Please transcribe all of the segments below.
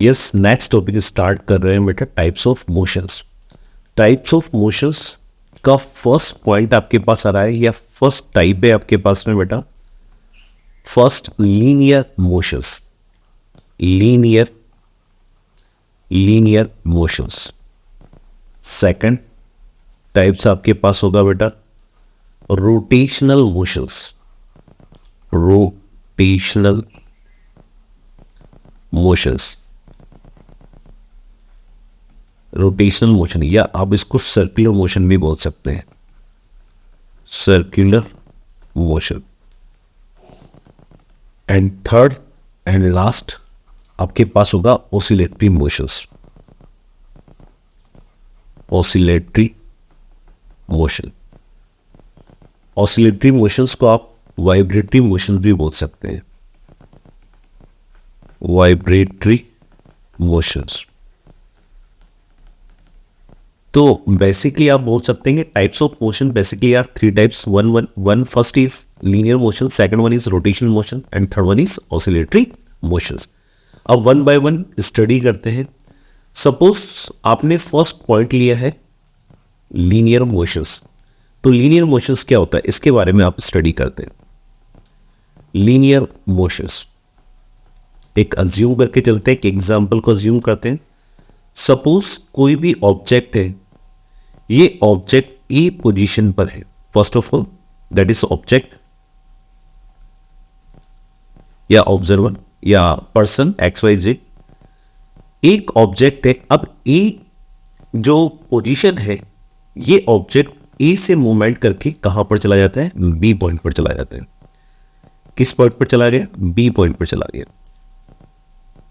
Yes, next topic start कर रहे हैं बेटा, types of motions. Types of motions का फर्स्ट पॉइंट आपके पास आ रहा है, या फर्स्ट टाइप है आपके पास में बेटा, first linear motions. Linear linear motions. Second types आपके पास होगा बेटा rotational motions. Rotational motions, rotational motion, या आप इसको सर्कुलर मोशन भी बोल सकते हैं। Circular motion. And third and last आपके पास होगा oscillatory motions. Oscillatory motion. Oscillatory motions को आप वाइब्रेटरी मोशन भी बोल सकते हैं। Vibratory motions. तो बेसिकली आप बोल सकते हैं types of motion basically are three types. One first is linear motion, second one is rotational motion, and third one is oscillatory motions. अब वन बाय वन स्टडी करते हैं। सपोज आपने first point लिया है लीनियर मोशंस, तो linear motions क्या होता है इसके बारे में आप स्टडी करते हैं। लीनियर मोशंस, एक अज्यूम करके चलते हैं, एक एग्जांपल को अज्यूम करते हैं। सपोज कोई भी ऑब्जेक्ट है, ये ऑब्जेक्ट ए पोजीशन पर है। First of all that is object या ऑब्जर्वर या पर्सन एक्स वाई जेड, एक ऑब्जेक्ट है। अब ए जो पोजीशन है, ये ऑब्जेक्ट ए से मूवमेंट करके कहां पर चला जाता है, बी पॉइंट पर चला जाता है। किस पॉइंट पर चला गया, बी पॉइंट पर चला गया।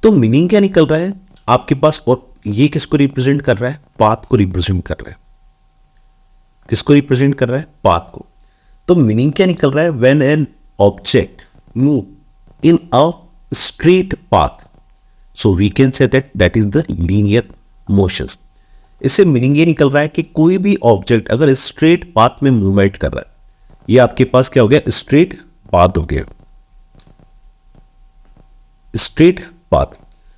तो मीनिंग क्या निकल रहा है आपके पास, और ये किसको रिप्रेजेंट कर रहा है, पाथ को रिप्रेजेंट कर रहा है। किसको रिप्रेजेंट कर रहा है, पाथ को। तो मीनिंग क्या निकल रहा है, when an object move in a straight path, so we can say that is the linear motions. इससे मीनिंग ये निकल रहा है कि कोई भी ऑब्जेक्ट अगर स्ट्रेट पाथ में मूवमेंट कर रहा है, ये आपके पास क्या हो गया, स्ट्रेट पाथ हो गया। स्ट्रेट पाथ,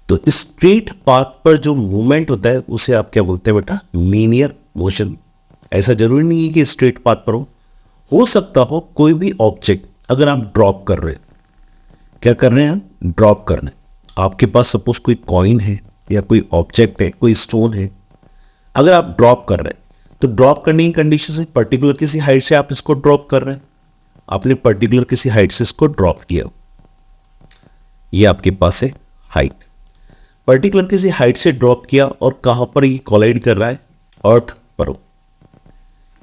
तो स्ट्रेट पाथ पर जो मूवमेंट होता है उसे आप क्या बोलते हैं बेटा, लीनियर मोशन। ऐसा जरूरी नहीं है कि स्ट्रेट पाथ पर हो सकता हो कोई भी ऑब्जेक्ट अगर आप ड्रॉप कर रहे हैं, क्या कर रहे हैं, ड्रॉप कर रहे हैं। आपके पास सपोज कोई कॉइन है या कोई ऑब्जेक्ट है, कोई स्टोन है, अगर आप ड्रॉप कर रहे हैं तो ड्रॉप करने की कंडीशन है पर्टिकुलर किसी हाइट से आप इसको ड्रॉप कर रहे हैं। आपने पर्टिकुलर किसी हाइट से इसको ड्रॉप किया, ये आपके पास है हाइट। पर्टिकुलर किसी हाइट से ड्रॉप किया और कहां पर ये कोलाइड कर रहा है, अर्थ पर हो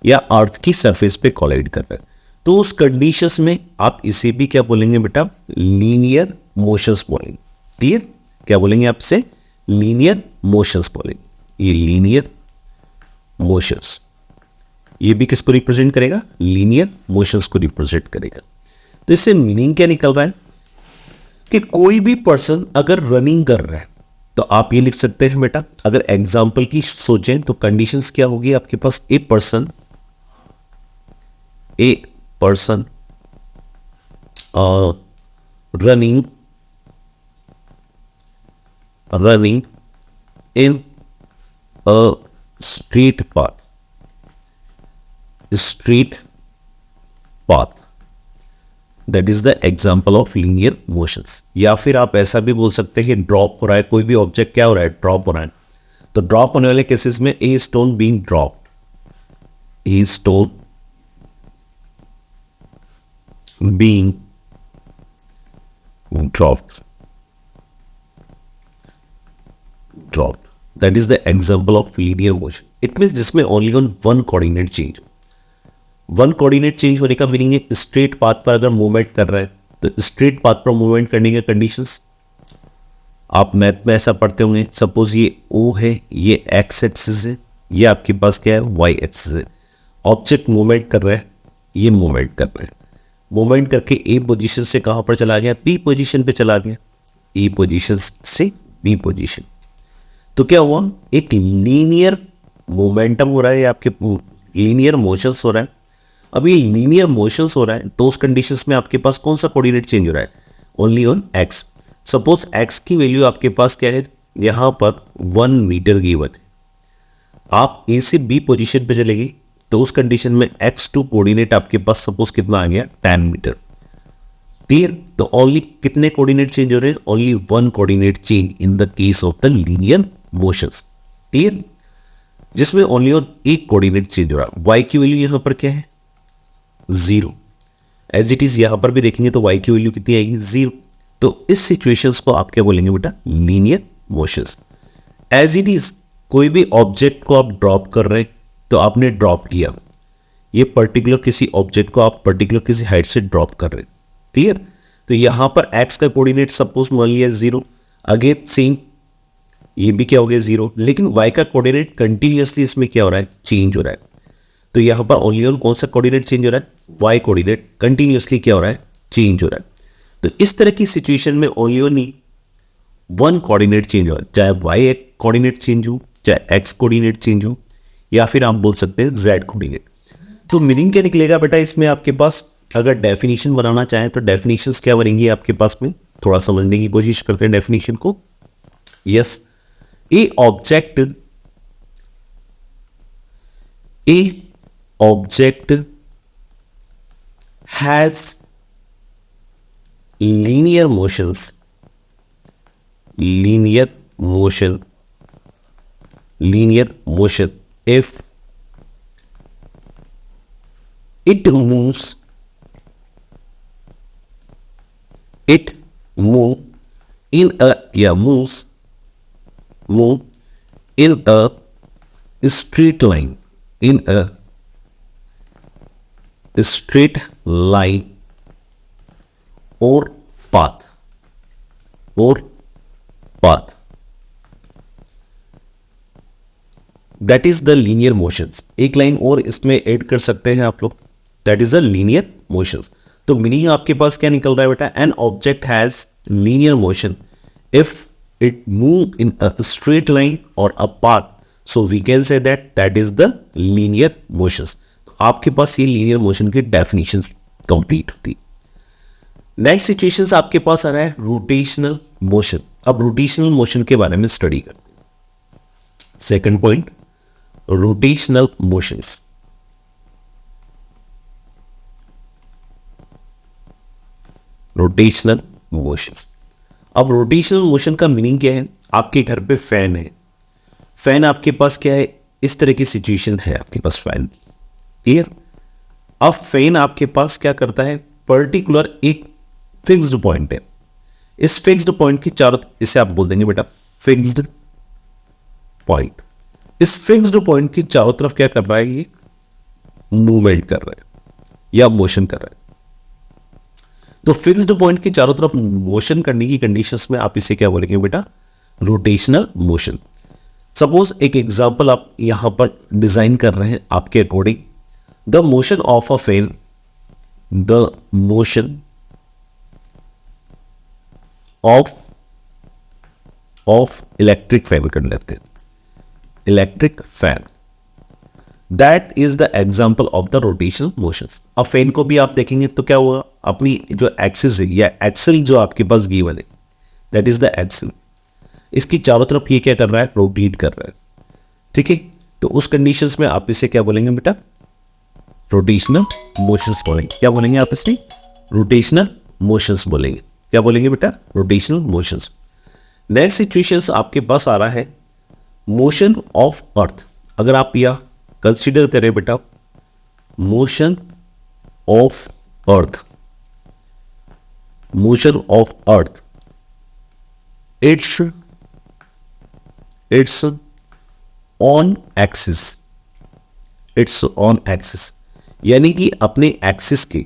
या अर्थ की सरफेस पे कोलाइड कर रहा है। तो उस कंडीशंस में आप इसे भी क्या बोलेंगे बेटा, लीनियर मोशंस बोलेंगे। क्लियर, क्या बोलेंगे आपसे, लीनियर मोशंस बोलेंगे। ये लीनियर मोशंस, ये भी किसको रिप्रेजेंट करेगा, लीनियर मोशंस को रिप्रेजेंट करेगा। तो इससे मीनिंग क्या निकल रहा है कि कोई भी पर्सन अगर रनिंग कर रहा है, तो आप ये लिख सकते हैं बेटा, अगर एग्जांपल की सोचें तो कंडीशंस क्या होगी आपके पास, a person running in a straight path, that is the example of linear motions. या फिर आप ऐसा भी बोल सकते हैं कि ड्रॉप हो रहा है, कोई भी ऑब्जेक्ट क्या हो रहा है, ड्रॉप हो रहा है। तो ड्रॉप होने वाले केसेस में a stone being dropped, a stone being dropped, that is the example of linear motion. It mean जिसमें only on one coordinate change. One coordinate change होने का मीनिंग है स्ट्रेट पाथ पर अगर मूवमेंट कर रहा है, तो स्ट्रेट पाथ पर मूवमेंट करने के कंडीशंस आप मैथ में ऐसा पढ़ते होंगे। सपोज ये ओ है, ये एक्स एक्सिस है, ये आपके पास क्या है, वाई एक्सिस है। ऑब्जेक्ट मूवमेंट कर रहा है, ये मूवमेंट कर रहा है, मूवमेंट करके ए पोजीशन से कहां पर चला गया, बी पोजीशन पे चला गया, ए पोजीशन से बी पोजीशन। तो क्या हुआ, एक लीनियर मोमेंटम हो रहा है, आपके लीनियर मोशंस हो रहा है। अब ये लीनियर मोशंस हो रहा है तो उस कंडीशंस में आपके पास कौन सा कोऑर्डिनेट चेंज हो रहा है, only on x. Suppose x की वैल्यू आपके पास क्या है, यहां पर 1 मीटर गिवन है, आप ए से बी पोजीशन पे चलेगी तो उस कंडीशन में x2 कोऑर्डिनेट आपके पास सपोज कितना आ गया 10 मीटर। क्लियर? तो ओनली कितने कोऑर्डिनेट चेंज हो रहे हैं? Only 1 coordinate change in the case of the linear motions. Clear? जिसमें ओनली और एक कोऑर्डिनेट चेंज हो रहा है। y की वैल्यू यहां पर क्या है? 0। एज इट इज यहां पर भी देखेंगे तो y की वैल्यू कितनी आएगी? 0। तो इस सिचुएशंस को आप क्या बोलेंगे बेटा? Linear motions. As it is कोई भी ऑब्जेक्ट को आप ड्रॉप कर रहे हैं तो आपने ड्रॉप किया, ये पर्टिकुलर किसी ऑब्जेक्ट को आप पर्टिकुलर किसी हाइट से ड्रॉप कर रहे हैं। क्लियर? तो यहां पर x का कोऑर्डिनेट सपोज मान लिया 0, अगेन सेम ये भी क्या हो गया 0, लेकिन y का कोऑर्डिनेट कंटिन्यूअसली इसमें क्या हो रहा है? चेंज हो रहा है। तो यहां पर ओनली और कौन सा कोऑर्डिनेट चेंज हो रहा है? y कोऑर्डिनेट कंटिन्यूअसली क्या हो रहा है? चेंज हो रहा है। तो इस तरह की सिचुएशन में ओनली और नहीं 1 कोऑर्डिनेट चेंज हो रहा है, चाहे y एक कोऑर्डिनेट चेंज हो, चाहे x कोऑर्डिनेट चेंज हो, या फिर आप बोल सकते हैं z कोऑर्डिनेट। तो मीनिंग क्या निकलेगा बेटा इसमें आपके पास? अगर डेफिनेशन बनाना चाहें तो डेफिनेशंस क्या बनेंगी आपके पास में? थोड़ा समझने की कोशिश करते हैं डेफिनेशन को। Yes, A object has linear motions, linear motion if it moves in a move in a straight line, in a straight line or path, that is the linear motions. एक लाइन और इसमें add कर सकते हैं आप लोग, that is the linear motions. तो meaning आपके पास क्या निकल रहा है बेटा? An object has linear motion if it move in a straight line or a path, so we can say that is the linear motions. आपके पास ये लीनियर मोशन की डेफिनेशन कंप्लीट होती। नेक्स्ट सिचुएशन आपके पास आ रहा है रोटेशनल मोशन। अब rotational motion के बारे में स्टडी करते हैं। Second point, rotational motions. Rotational motion. अब रोटेशनल मोशन का मीनिंग क्या है? आपके घर पे फैन है, फैन आपके पास क्या है? इस तरह की सिचुएशन है आपके पास फैन। क्लियर? अब फैन आपके पास क्या करता है? पर्टिकुलर एक फिक्स्ड पॉइंट है, इस फिक्स्ड पॉइंट की चारों, इसे आप बोल देंगे बेटा फिक्स्ड पॉइंट। इस फिक्स्ड पॉइंट की चारों तरफ क्या कर रहा है? ये मूवमेंट कर रहा है या मोशन कर रहा है। तो फिक्स्ड पॉइंट की चारों तरफ मोशन करने की कंडीशंस में आप इसे क्या बोलेंगे बेटा? Rotational motion. सपोज एक एग्जांपल आप यहां पर डिजाइन कर रहे हैं आपके according, the motion of a fan, the motion of electric fan कर लेते हैं, electric fan, that is the example of the rotational motion. अब फैन को भी आप देखेंगे तो क्या हुआ? अपनी जो एक्सिस है या एक्सल जो आपके पास गिवन है, दैट इज द एक्सल, इसकी चारों तरफ ये क्या कर रहा है? रोटेट कर रहा है। ठीक है? तो उस कंडीशंस में आप इसे क्या बोलेंगे बेटा? रोटेशनल मोशंस बोलेंगे। क्या बोलेंगे आप इसे? रोटेशनल मोशंस बोलेंगे। क्या बोलेंगे बेटा? Rotational motions. नेक्स्ट सिचुएशंस आपके पास आ रहा है मोशन ऑफ अर्थ। अगर आप यह कंसीडर करें बेटा, motion of earth, motion of earth, it's on axis, it's on axis, यानी कि अपने एक्सिस के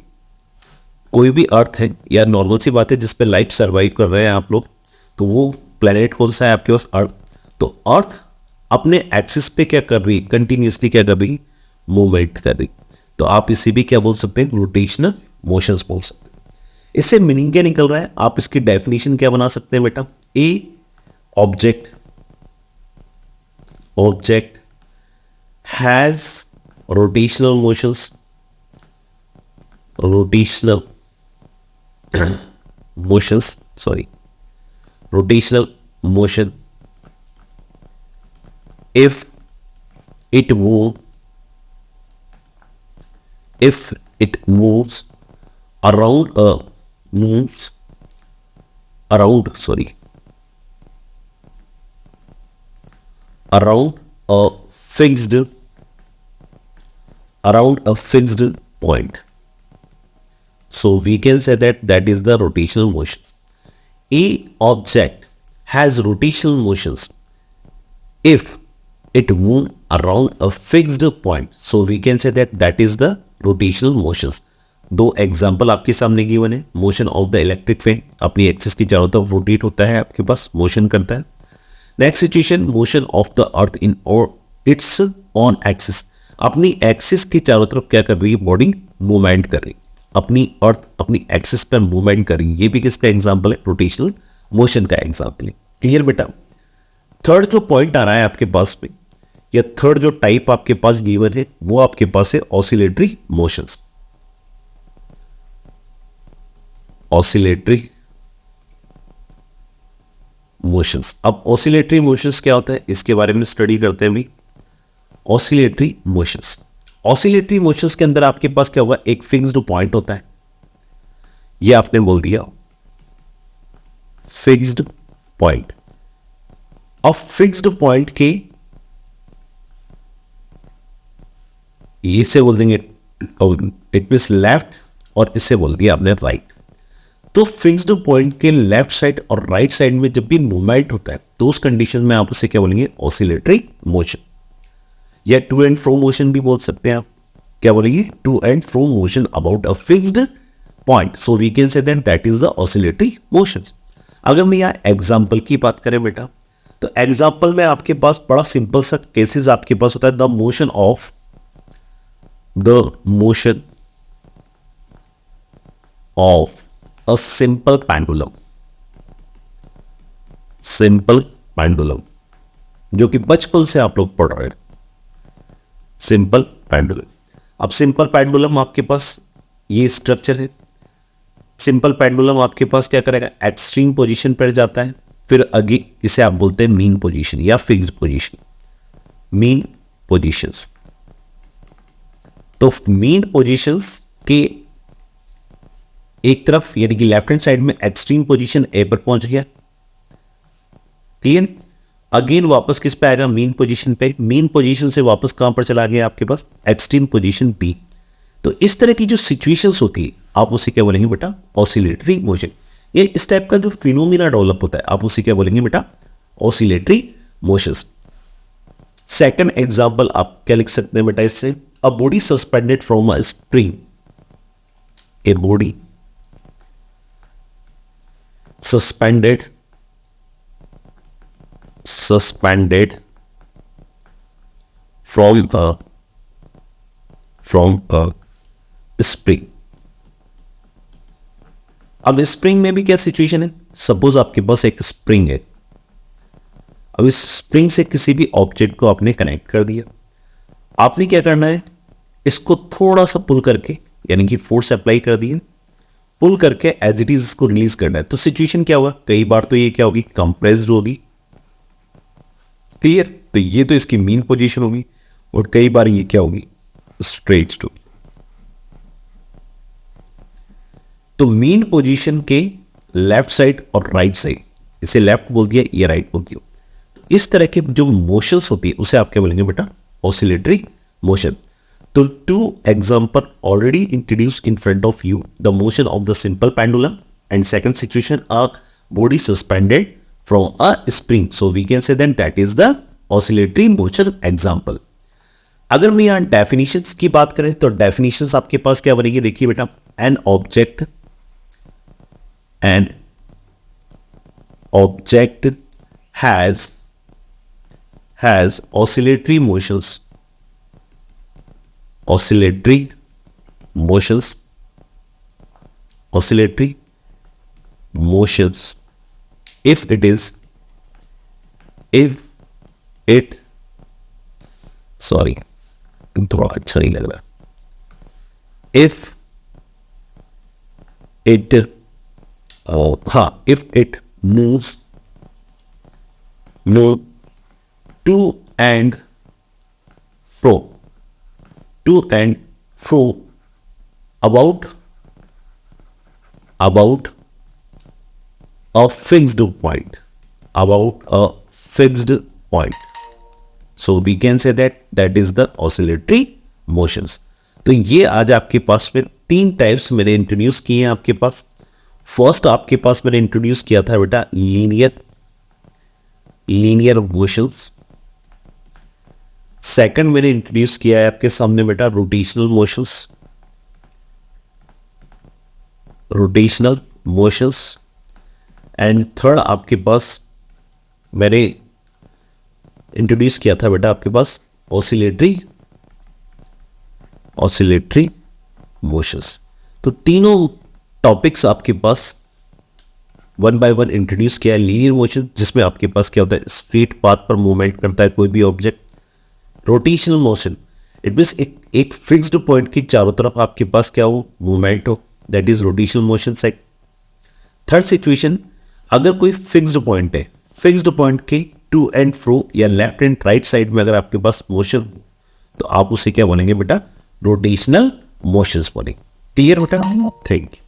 कोई भी अर्थ है, या नॉर्मल सी बात है जिस पे लाइफ सर्वाइव कर रहे हैं आप लोग, तो वो प्लेनेट कौन सा है आपके पास? अर्थ। तो अर्थ अपने एक्सिस पे क्या कर रही? कंटिन्यूसली क्या कर रही? मूवमेंट कर रही। तो आप इसे भी क्या बोल सकते हैं? रोटेशनल मोशंस बोल सकते हैं। इससे मीनिंग क्या निकल रहा है? आप इसकी डेफिनेशन क्या बना सकते हैं बेटा? ए object has rotational motions, rotational motions, sorry, rotational motion if it move if it moves around a moves around sorry around a fixed point. So we can say that is the rotational motion. A object has rotational motions if it move around a fixed point. So we can say that is the rotational motions. दो example आपके सामने given है. Motion of the electric fan अपनी axis की चारों तरफ rotate होता है, आपके पास मोशन करता है. Next situation, motion of the earth in or its on axis. अपनी एक्सिस की चारों तरफ क्या कर रही है, बॉडी मूवमेंट कर रही, अपनी अर्थ अपनी एक्सिस पर मूवमेंट कर रही. ये भी किसका एग्जाम्पल है, रोटेशनल मोशन का एग्जाम्पल है. क्लियर बेटा. थर्ड जो पॉइंट आ रहा है आपके पास में, या थर्ड जो टाइप आपके पास गिवन है, वो आपके पास है ऑसिलेटरी मोशंस. Oscillatory motions. अब ऑसिलेटरी मोशंस क्या होता है, इसके बारे में स्टडी करते हैं भी. ऑसिलेटरी मोशंस, ऑसिलेटरी मोशंस के अंदर आपके पास क्या हुआ, एक फिक्स्ड पॉइंट होता है. ये आपने बोल दिया फिक्स्ड पॉइंट. अब फिक्स्ड पॉइंट के इसे बोल देंगे इट मींस लेफ्ट, और इसे बोल दिया आपने राइट. तो फिक्स्ड पॉइंट के लेफ्ट साइड और राइट साइड में जब भी मूवमेंट होता है तो उस कंडीशन में आप उसे क्या बोलेंगे, ऑसिलेटरी मोशन, या टू एंड फ्रो मोशन भी बोल सकते हैं आप. क्या बोलेंगे, to and fro motion about a fixed point. So we can say that is the oscillatory motion. अगर मैं यहाँ एग्जाम्पल की बात करें बेटा, तो एग्जाम्पल में आपके पास बड़ा सिंपल सा केसेस आपके पास होता है. The motion of a simple pendulum, जो कि बचपन से आप लोग पढ़ रहे हैं. Simple pendulum. अब सिंपल पेंडुलम आपके पास ये स्ट्रक्चर है. सिंपल पेंडुलम आपके पास क्या करेगा, एक्सट्रीम पोजीशन पर जाता है, फिर आगे इसे आप बोलते हैं मीन पोजीशन या फिक्स्ड पोजीशन. Mean positions. तो मीन पोजीशंस के एक तरफ यानी कि लेफ्ट हैंड साइड में एक्सट्रीम पोजीशन ए पर पहुंच गया. क्लियर. अगेन वापस किस पे आएगा, मीन पोजीशन पे. मीन पोजीशन से वापस कहां पर चला गया आपके पास, एक्सट्रीम पोजीशन बी. तो इस तरह की जो सिचुएशंस होती है आप उसे क्या बोलेंगे बेटा, ऑसिलेटरी मोशन. ये इस टाइप का जो फिनोमिना डेवलप होता है आप उसे क्या बोलेंगे बेटा, ऑसिलेटरी मोशंस. सेकंड एग्जांपल आप क्या लिख सकते हैं बेटा इससे, a body suspended from a spring. A body suspended from a spring. अब स्प्रिंग में भी क्या सिचुएशन है, सपोज आपके पास एक स्प्रिंग है. अब इस स्प्रिंग से किसी भी ऑब्जेक्ट को आपने कनेक्ट कर दिया. आपने क्या करना है, इसको थोड़ा सा पुल करके यानी कि फोर्स अप्लाई कर दिया, पुल करके एज इट इज इसको रिलीज करना है. तो सिचुएशन क्या होगा, कई बार तो ये क्या होगी, कंप्रेस्ड होगी. क्लियर. तो ये तो इसकी मीन पोजीशन होगी, और कई बार ये क्या होगी, स्ट्रेच्ड होगी. तो मीन पोजीशन के लेफ्ट साइड और राइट साइड, इसे लेफ्ट बोल दिया, ये राइट बोल दिया. तो इस तरह के जो मोशंस होती है उसे आप क्या बोलेंगे बेटा, ऑसिलेटरी मोशन. तो two example already introduced in front of you, the motion of the simple pendulum, and second situation, a body suspended from a spring. So we can say then that is the oscillatory motion example. अगर मैं यहाँ definitions की बात करें तो definitions आपके पास क्या बनेगी, देखिए बेटा, an object has oscillatory motions if it sorry थोड़ा अच्छा नहीं लग रहा, if it moves to and fro, to and fro about a fixed point, about a fixed point. So we can say that is the oscillatory motions. तो ये आज आपके पास में 3 टाइप्स मैंने इंट्रोड्यूस किए हैं आपके पास. फर्स्ट आपके पास मैंने इंट्रोड्यूस किया था बेटा लीनियर मोशंस. सेकंड मैंने इंट्रोड्यूस किया है आपके सामने बेटा रोटेशनल मोशंस. एंड थर्ड आपके पास मैंने इंट्रोड्यूस किया था बेटा आपके पास ऑसिलेटरी मोशंस. तो तीनों टॉपिक्स आपके पास वन बाय वन इंट्रोड्यूस किया है. लीनियर मोशन जिसमें आपके पास क्या होता है, स्ट्रेट पाथ पर मूवमेंट करता है कोई भी object. Rotational motion it means एक फिक्स्ड पॉइंट की चारों तरफ आपके पास क्या हो, मूवमेंट हो, that is rotational motion side. Third situation, अगर कोई फिक्स्ड पॉइंट है, फिक्स्ड पॉइंट के टू एंड फ्रो या लेफ्ट एंड राइट साइड में अगर आपके पास मोशन, तो आप उसे क्या बोलेंगे बेटा, रोटेशनल मोशंस बोलेंगे. क्लियर बेटा? Thank you.